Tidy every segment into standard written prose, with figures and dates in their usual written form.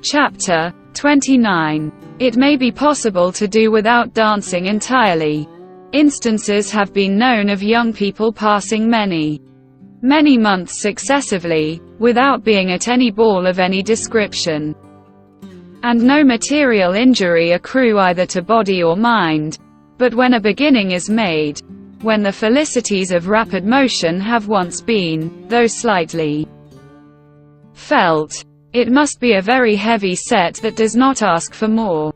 Chapter 29. It may be possible to do without dancing entirely. Instances have been known of young people passing many months successively, without being at any ball of any description, and no material injury accrue either to body or mind. But when a beginning is made, when the felicities of rapid motion have once been, though slightly, felt, it must be a very heavy set that does not ask for more.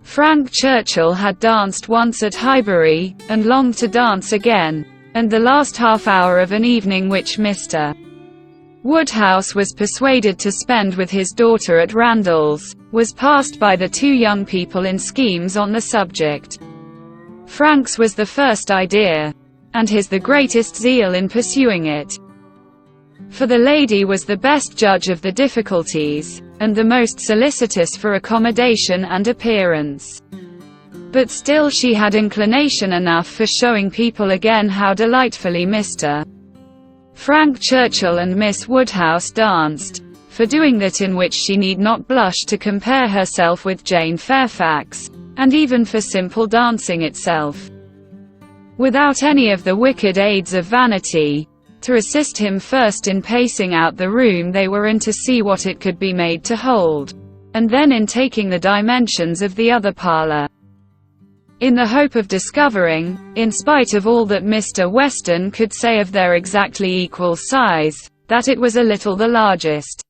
Frank Churchill had danced once at Highbury, and longed to dance again, and the last half hour of an evening which Mr. Woodhouse was persuaded to spend with his daughter at Randall's, was passed by the two young people in schemes on the subject. Frank's was the first idea, and his the greatest zeal in pursuing it. For the lady was the best judge of the difficulties, and the most solicitous for accommodation and appearance. But still she had inclination enough for showing people again how delightfully Mr. Frank Churchill and Miss Woodhouse danced, for doing that in which she need not blush to compare herself with Jane Fairfax, and even for simple dancing itself, without any of the wicked aids of vanity, to assist him first in pacing out the room they were in to see what it could be made to hold, and then in taking the dimensions of the other parlour, in the hope of discovering, in spite of all that Mr. Weston could say of their exactly equal size, that it was a little the largest.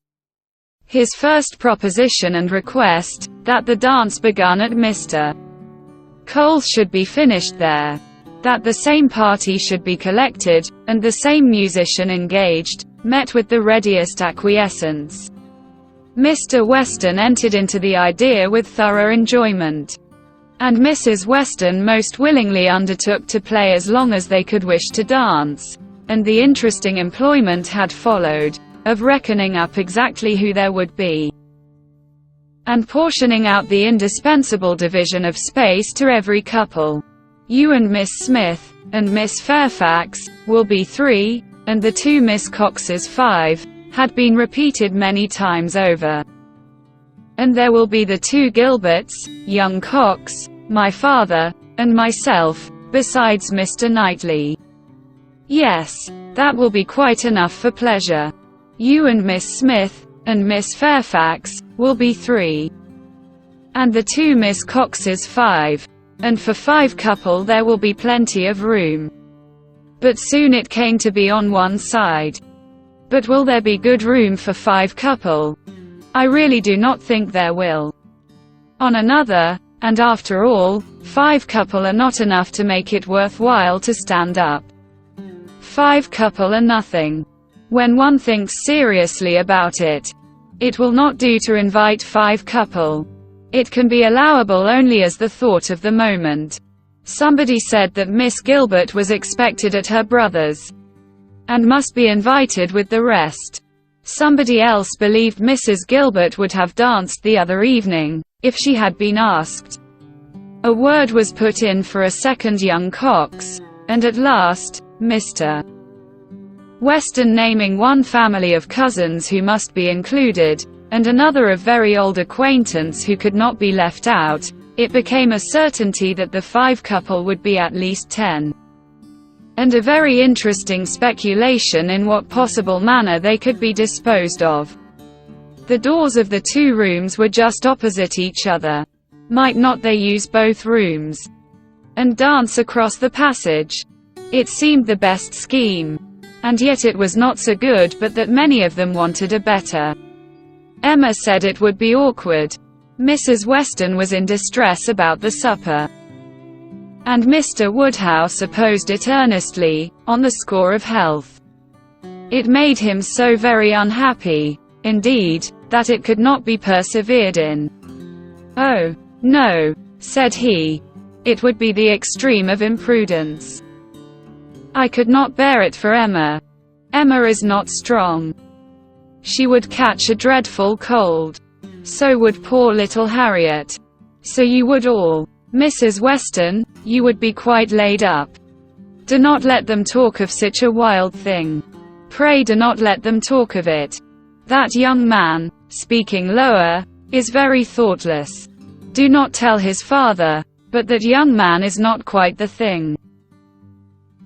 His first proposition and request, that the dance begun at Mr. Cole's should be finished there, that the same party should be collected, and the same musician engaged, met with the readiest acquiescence. Mr. Weston entered into the idea with thorough enjoyment, and Mrs. Weston most willingly undertook to play as long as they could wish to dance, and the interesting employment had followed, of reckoning up exactly who there would be, and portioning out the indispensable division of space to every couple. You and Miss Smith, and Miss Fairfax, will be 3, and the 2 Miss Coxes 5, had been repeated many times over. And there will be the 2 Gilberts, young Cox, my father, and myself, besides Mr. Knightley. Yes, that will be quite enough for pleasure. You and Miss Smith, and Miss Fairfax, will be 3. And the 2 Miss Coxes 5. And for 5 couple there will be plenty of room. But soon it came to be on one side. But will there be good room for 5 couple? I really do not think there will. On another, and after all, 5 couple are not enough to make it worthwhile to stand up. 5 couple are nothing. When one thinks seriously about it, it will not do to invite 5 couple. It can be allowable only as the thought of the moment. Somebody said that Miss Gilbert was expected at her brother's, and must be invited with the rest. Somebody else believed Mrs. Gilbert would have danced the other evening, if she had been asked. A word was put in for a second young Cox, and at last, Mr. Weston naming one family of cousins who must be included, and another of very old acquaintance who could not be left out, it became a certainty that the 5 couple would be at least 10. And a very interesting speculation in what possible manner they could be disposed of. The doors of the 2 rooms were just opposite each other. Might not they use both rooms, and dance across the passage? It seemed the best scheme. And yet it was not so good but that many of them wanted a better. Emma said it would be awkward. Mrs. Weston was in distress about the supper, and Mr. Woodhouse opposed it earnestly, on the score of health. It made him so very unhappy, indeed, that it could not be persevered in. Oh, no, said he. It would be the extreme of imprudence. I could not bear it for Emma. Emma is not strong. She would catch a dreadful cold. So would poor little Harriet. So you would all. Mrs. Weston, you would be quite laid up. Do not let them talk of such a wild thing. Pray do not let them talk of it. That young man, speaking lower, is very thoughtless. Do not tell his father, but that young man is not quite the thing.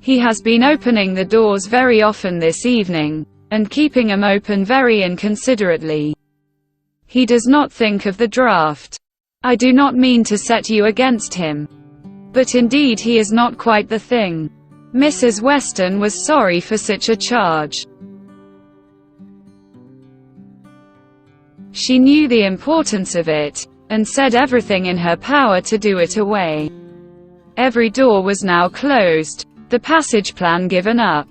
He has been opening the doors very often this evening, and keeping them open very inconsiderately. He does not think of the draft. I do not mean to set you against him. But indeed he is not quite the thing. Mrs. Weston was sorry for such a charge. She knew the importance of it, and said everything in her power to do it away. Every door was now closed, the passage plan given up,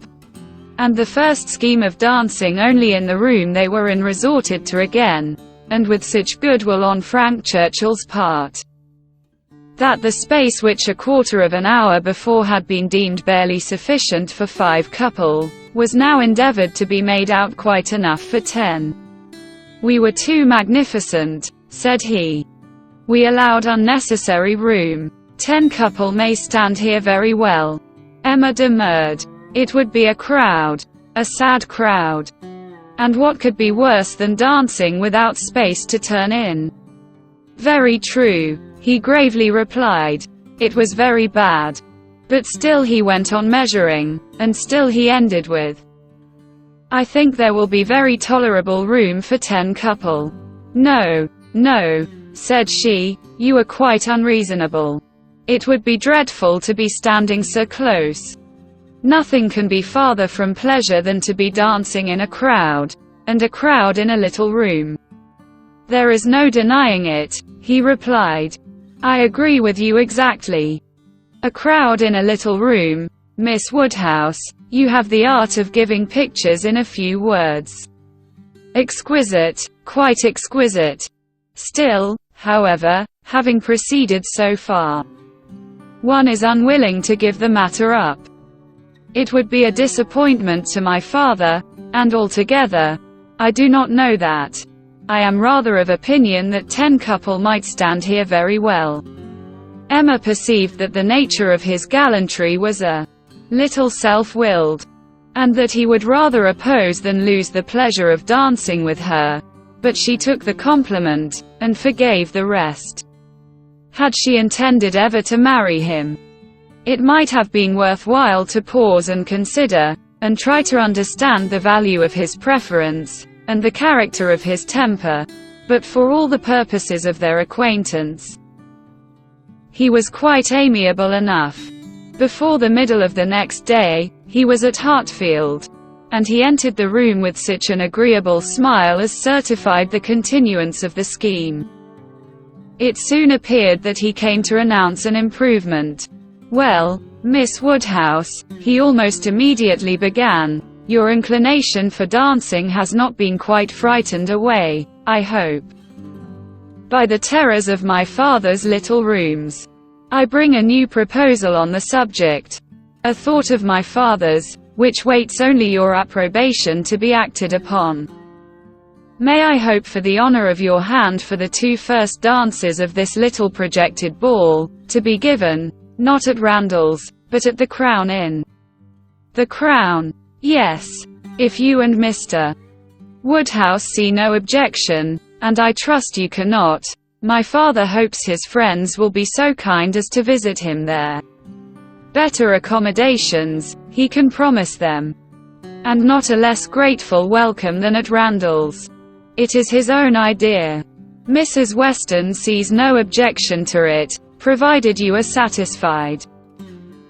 and the first scheme of dancing only in the room they were in resorted to again, and with such goodwill on Frank Churchill's part, that the space which a quarter of an hour before had been deemed barely sufficient for 5 couple, was now endeavored to be made out quite enough for 10. We were too magnificent, said he. We allowed unnecessary room. 10 couple may stand here very well. Emma demurred. It would be a crowd. A sad crowd. And what could be worse than dancing without space to turn in? Very true, he gravely replied. It was very bad. But still he went on measuring, and still he ended with, I think there will be very tolerable room for 10 couple. No, no, said she, you are quite unreasonable. It would be dreadful to be standing so close. Nothing can be farther from pleasure than to be dancing in a crowd, and a crowd in a little room. There is no denying it, he replied. I agree with you exactly. A crowd in a little room, Miss Woodhouse, you have the art of giving pictures in a few words. Exquisite, quite exquisite. Still, however, having proceeded so far, one is unwilling to give the matter up. It would be a disappointment to my father, and altogether, I do not know that. I am rather of opinion that 10 couple might stand here very well. Emma perceived that the nature of his gallantry was a little self-willed, and that he would rather oppose than lose the pleasure of dancing with her, but she took the compliment, and forgave the rest. Had she intended ever to marry him, it might have been worthwhile to pause and consider, and try to understand the value of his preference, and the character of his temper, but for all the purposes of their acquaintance, he was quite amiable enough. Before the middle of the next day, he was at Hartfield, and he entered the room with such an agreeable smile as certified the continuance of the scheme. It soon appeared that he came to announce an improvement. Well, Miss Woodhouse, he almost immediately began, your inclination for dancing has not been quite frightened away, I hope, by the terrors of my father's little rooms. I bring a new proposal on the subject. A thought of my father's, which waits only your approbation to be acted upon. May I hope for the honor of your hand for the 2 first dances of this little projected ball, to be given, not at Randall's, but at the Crown Inn? The Crown? Yes. If you and Mr. Woodhouse see no objection, and I trust you cannot, my father hopes his friends will be so kind as to visit him there. Better accommodations, he can promise them, and not a less grateful welcome than at Randall's. It is his own idea. Mrs. Weston sees no objection to it, provided you are satisfied.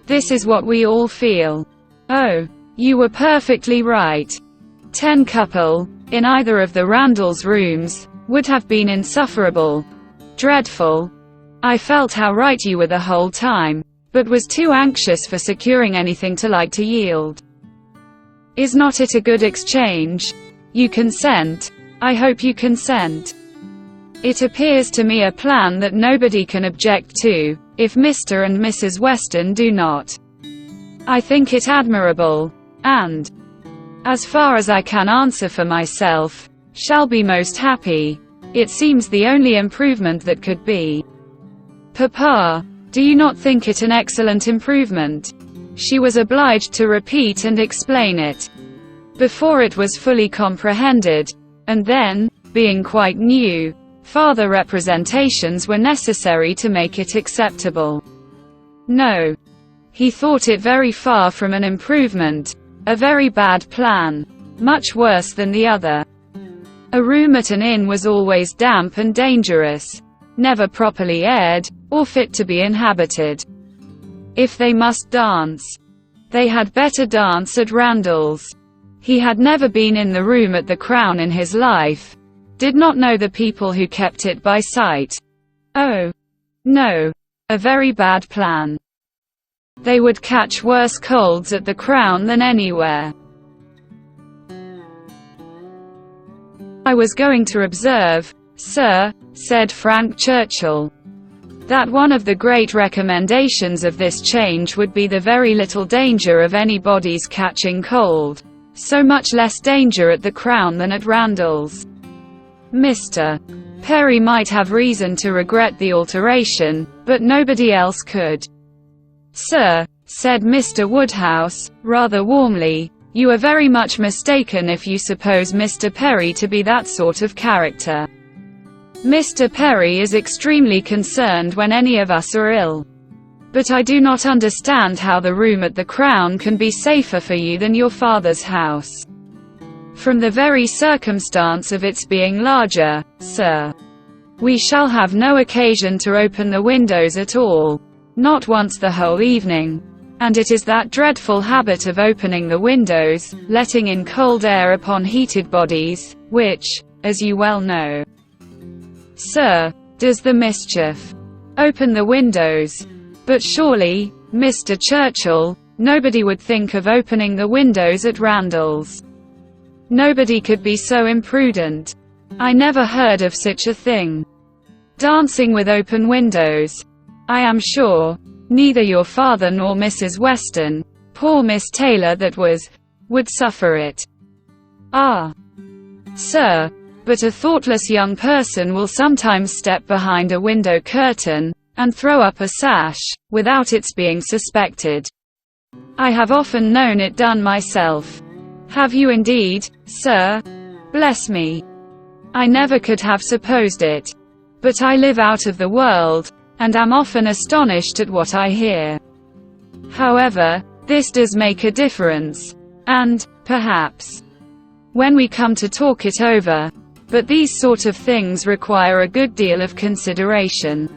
This is what we all feel. Oh, you were perfectly right. 10 couple, in either of the Randalls' rooms, would have been insufferable. Dreadful. I felt how right you were the whole time, but was too anxious for securing anything to like to yield. Is not it a good exchange? You consent? I hope you consent. It appears to me a plan that nobody can object to, if Mr. and Mrs. Weston do not. I think it admirable, and, as far as I can answer for myself, shall be most happy. It seems the only improvement that could be. Papa, do you not think it an excellent improvement? She was obliged to repeat and explain it. Before it was fully comprehended, and then, being quite new, farther representations were necessary to make it acceptable. No. He thought it very far from an improvement, a very bad plan, much worse than the other. A room at an inn was always damp and dangerous, never properly aired, or fit to be inhabited. If they must dance, they had better dance at Randall's. He had never been in the room at the Crown in his life, did not know the people who kept it by sight. Oh. No. A very bad plan. They would catch worse colds at the Crown than anywhere. I was going to observe, sir, said Frank Churchill, that one of the great recommendations of this change would be the very little danger of anybody's catching cold, so much less danger at the Crown than at Randall's. Mr. Perry might have reason to regret the alteration, but nobody else could. Sir, said Mr. Woodhouse, rather warmly, you are very much mistaken if you suppose Mr. Perry to be that sort of character. Mr. Perry is extremely concerned when any of us are ill. But I do not understand how the room at the Crown can be safer for you than your father's house. From the very circumstance of its being larger, sir. We shall have no occasion to open the windows at all, not once the whole evening. And it is that dreadful habit of opening the windows, letting in cold air upon heated bodies, which, as you well know, sir, does the mischief. Open the windows. But surely, Mr. Churchill, nobody would think of opening the windows at Randall's. Nobody could be so imprudent. I never heard of such a thing. Dancing with open windows. I am sure, neither your father nor Mrs. Weston, poor Miss Taylor that was, would suffer it. Ah. Sir, but a thoughtless young person will sometimes step behind a window curtain, and throw up a sash, without its being suspected. I have often known it done myself. Have you indeed, sir? Bless me. I never could have supposed it. But I live out of the world, and am often astonished at what I hear. However, this does make a difference, and, perhaps, when we come to talk it over, but these sort of things require a good deal of consideration.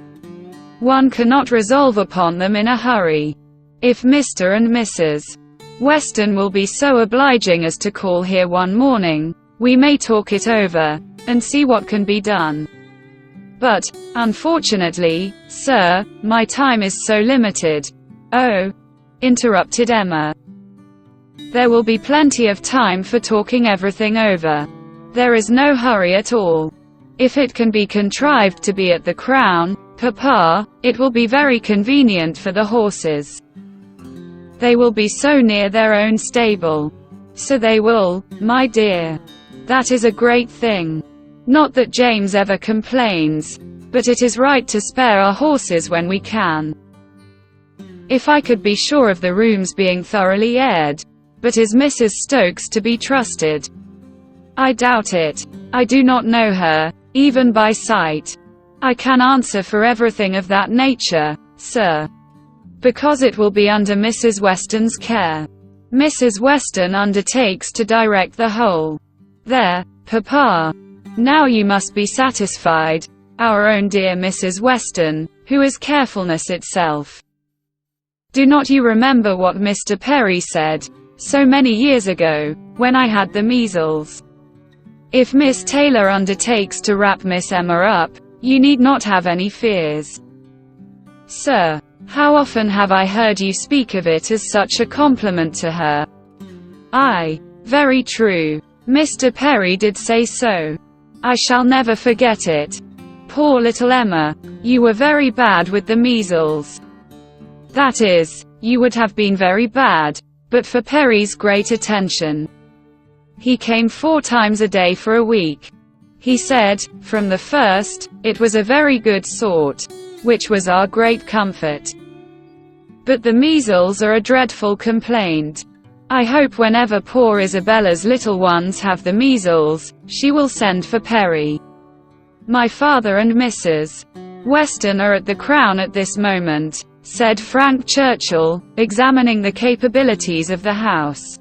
One cannot resolve upon them in a hurry. If Mr. and Mrs. Weston will be so obliging as to call here one morning, we may talk it over, and see what can be done. But, unfortunately, sir, my time is so limited. Oh, interrupted Emma. There will be plenty of time for talking everything over. There is no hurry at all. If it can be contrived to be at the Crown, Papa, it will be very convenient for the horses. They will be so near their own stable. So they will, my dear. That is a great thing. Not that James ever complains, but it is right to spare our horses when we can. If I could be sure of the rooms being thoroughly aired. But is Mrs. Stokes to be trusted? I doubt it. I do not know her, even by sight. I can answer for everything of that nature, sir. Because it will be under Mrs. Weston's care. Mrs. Weston undertakes to direct the whole. There, Papa. Now you must be satisfied. Our own dear Mrs. Weston, who is carefulness itself. Do not you remember what Mr. Perry said, so many years ago, when I had the measles? If Miss Taylor undertakes to wrap Miss Emma up, you need not have any fears. Sir, how often have I heard you speak of it as such a compliment to her? Aye, very true. Mr. Perry did say so. I shall never forget it. Poor little Emma, you were very bad with the measles. That is, you would have been very bad, but for Perry's great attention. He came 4 times a day for a week. He said, from the first, it was a very good sort, which was our great comfort. But the measles are a dreadful complaint. I hope whenever poor Isabella's little ones have the measles, she will send for Perry. My father and Mrs. Weston are at the Crown at this moment, said Frank Churchill, examining the capabilities of the house.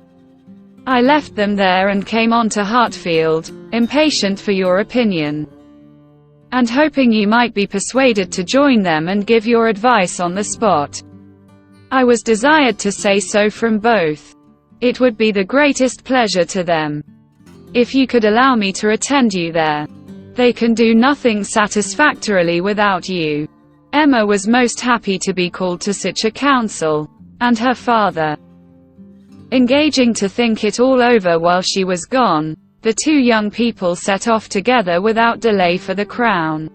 I left them there and came on to Hartfield, impatient for your opinion, and hoping you might be persuaded to join them and give your advice on the spot. I was desired to say so from both. It would be the greatest pleasure to them if you could allow me to attend you there. They can do nothing satisfactorily without you. Emma was most happy to be called to such a council, and her father engaging to think it all over while she was gone, the two young people set off together without delay for the Crown.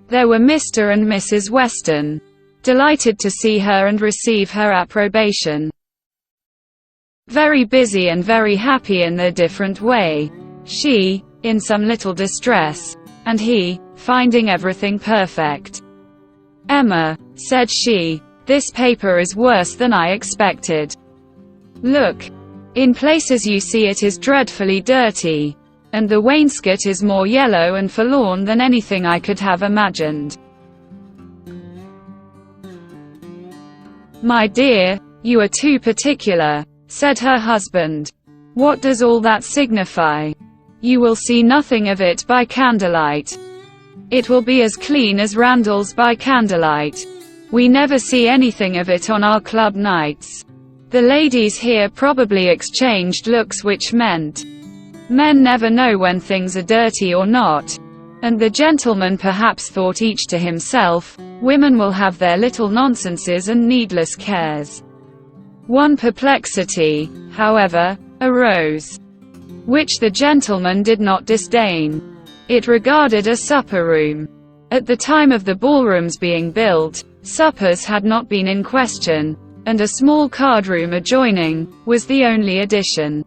There were Mr. and Mrs. Weston, delighted to see her and receive her approbation. Very busy and very happy in their different way. She, in some little distress, and he, finding everything perfect. Emma, said she, this paper is worse than I expected. Look. In places you see it is dreadfully dirty, and the wainscot is more yellow and forlorn than anything I could have imagined. My dear, you are too particular, said her husband. What does all that signify? You will see nothing of it by candlelight. It will be as clean as Randall's by candlelight. We never see anything of it on our club nights. The ladies here probably exchanged looks which meant, men never know when things are dirty or not. And the gentlemen perhaps thought each to himself, women will have their little nonsenses and needless cares. One perplexity, however, arose, which the gentleman did not disdain. It regarded a supper room. At the time of the ballrooms being built, suppers had not been in question, and a small card room adjoining was the only addition.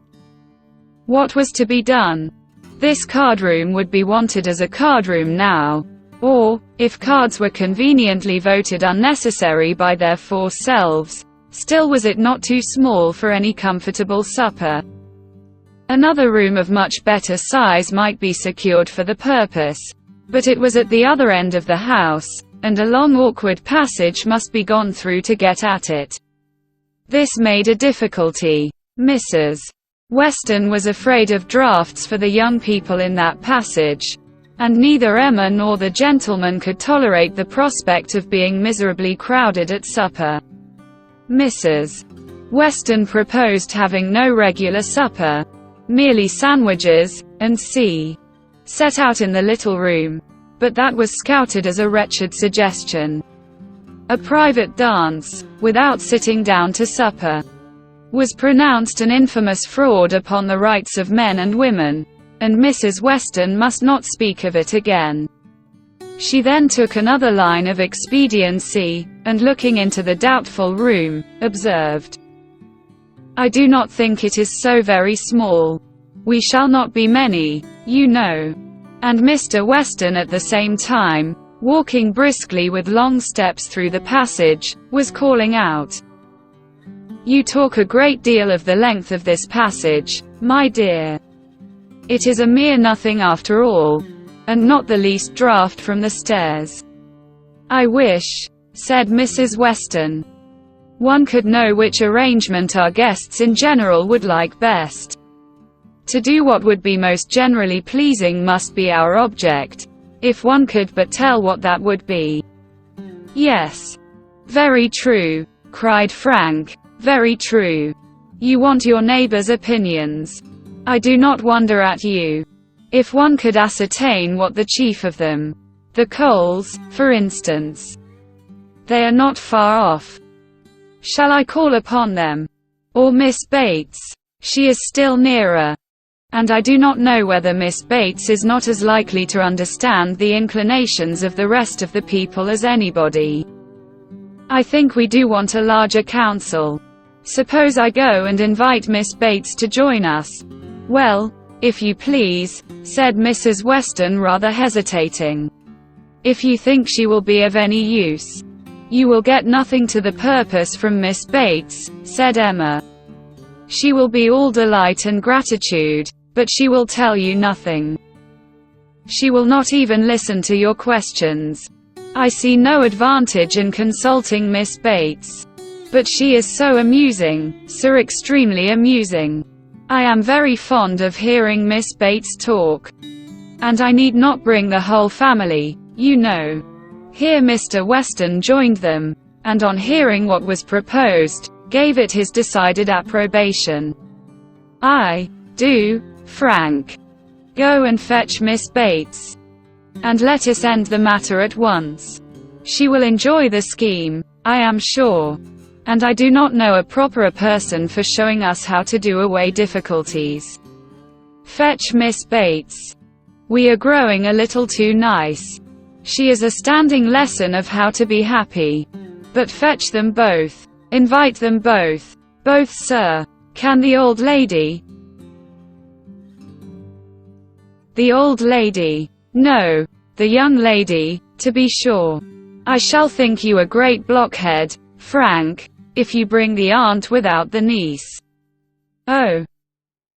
What was to be done? This card room would be wanted as a card room now, or, if cards were conveniently voted unnecessary by their four selves, still was it not too small for any comfortable supper? Another room of much better size might be secured for the purpose, but it was at the other end of the house, and a long awkward passage must be gone through to get at it. This made a difficulty. Mrs. Weston was afraid of draughts for the young people in that passage, and neither Emma nor the gentleman could tolerate the prospect of being miserably crowded at supper. Mrs. Weston proposed having no regular supper, merely sandwiches, and set out in the little room, but that was scouted as a wretched suggestion. A private dance, without sitting down to supper, was pronounced an infamous fraud upon the rights of men and women, and Mrs. Weston must not speak of it again. She then took another line of expediency, and looking into the doubtful room, observed, I do not think it is so very small. We shall not be many, you know. And Mr. Weston at the same time, walking briskly with long steps through the passage, was calling out, You talk a great deal of the length of this passage, my dear. It is a mere nothing after all, and not the least draught from the stairs. I wish, said Mrs. Weston, one could know which arrangement our guests in general would like best. To do what would be most generally pleasing must be our object, if one could but tell what that would be. Yes. Very true, cried Frank, very true. You want your neighbors' opinions. I do not wonder at you. If one could ascertain what the chief of them, the Coles, for instance, they are not far off. Shall I call upon them? Or Miss Bates? She is still nearer. And I do not know whether Miss Bates is not as likely to understand the inclinations of the rest of the people as anybody. I think we do want a larger council. Suppose I go and invite Miss Bates to join us? Well, if you please, said Mrs. Weston rather hesitating. If you think she will be of any use. You will get nothing to the purpose from Miss Bates, said Emma. She will be all delight and gratitude, but she will tell you nothing. She will not even listen to your questions. I see no advantage in consulting Miss Bates. But she is so amusing, so extremely amusing. I am very fond of hearing Miss Bates talk. And I need not bring the whole family, you know. Here Mr. Weston joined them, and on hearing what was proposed, gave it his decided approbation. "I do, Frank. Go and fetch Miss Bates. And let us end the matter at once. She will enjoy the scheme, I am sure. And I do not know a properer person for showing us how to do away difficulties. Fetch Miss Bates. We are growing a little too nice. She is a standing lesson of how to be happy. But fetch them both. Invite them both. Both, sir. Can the old lady?" "The old lady? No. The young lady, to be sure. I shall think you a great blockhead, Frank, if you bring the aunt without the niece." "Oh.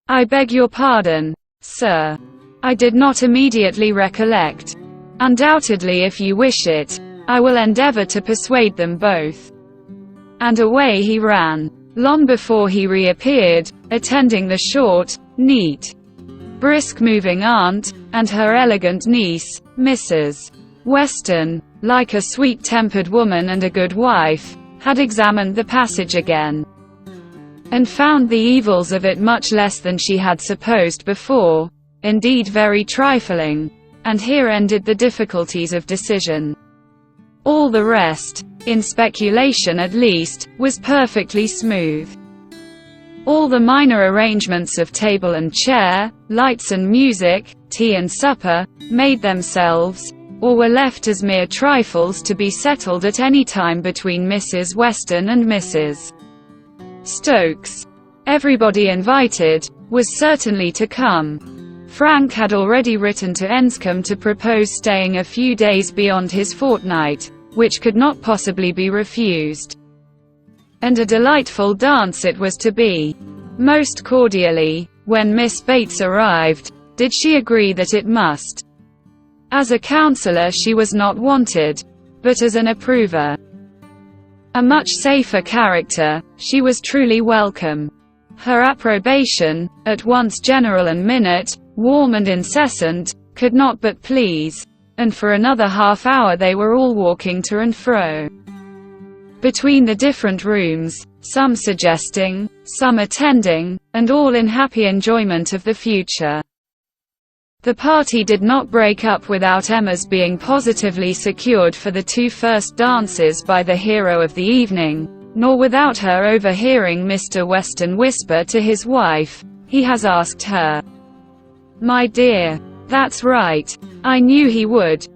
I beg your pardon, sir. I did not immediately recollect. Undoubtedly, if you wish it, I will endeavor to persuade them both." And away he ran. Long before he reappeared, attending the short, neat, brisk-moving aunt, and her elegant niece, Mrs. Weston, like a sweet-tempered woman and a good wife, had examined the passage again, and found the evils of it much less than she had supposed before, indeed very trifling, and here ended the difficulties of decision. All the rest, in speculation at least, was perfectly smooth. All the minor arrangements of table and chair, lights and music, tea and supper, made themselves, or were left as mere trifles to be settled at any time between Mrs. Weston and Mrs. Stokes. Everybody invited was certainly to come. Frank had already written to Enscombe to propose staying a few days beyond his fortnight, which could not possibly be refused. And a delightful dance it was to be. Most cordially, when Miss Bates arrived, did she agree that it must. As a counsellor she was not wanted, but as an approver. A much safer character, she was truly welcome. Her approbation, at once general and minute, warm and incessant, could not but please, and for another half-hour they were all walking to and fro between the different rooms, some suggesting, some attending, and all in happy enjoyment of the future. The party did not break up without Emma's being positively secured for the 2 first dances by the hero of the evening, nor without her overhearing Mr. Weston whisper to his wife, "He has asked her." "My dear, that's right. I knew he would.